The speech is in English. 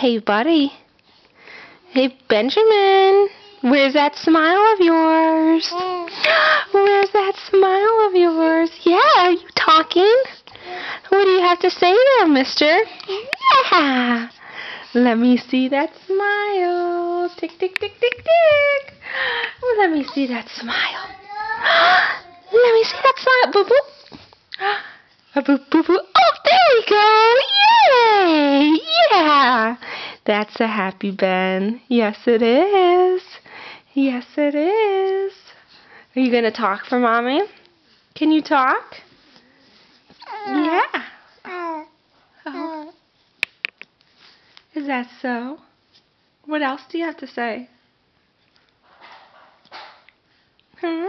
Hey, buddy. Hey, Benjamin. Where's that smile of yours? Where's that smile of yours? Yeah, are you talking? What do you have to say there, mister? Yeah. Let me see that smile. Tick, tick, tick, tick, tick. Let me see that smile. Let me see that smile. Boop, boop. Boop, boop, boop. Oh, there we go. Yay. Yeah. That's a happy Ben. Yes, it is. Yes, it is. Are you going to talk for Mommy? Can you talk? Yeah. Oh. Is that so? What else do you have to say? Hmm?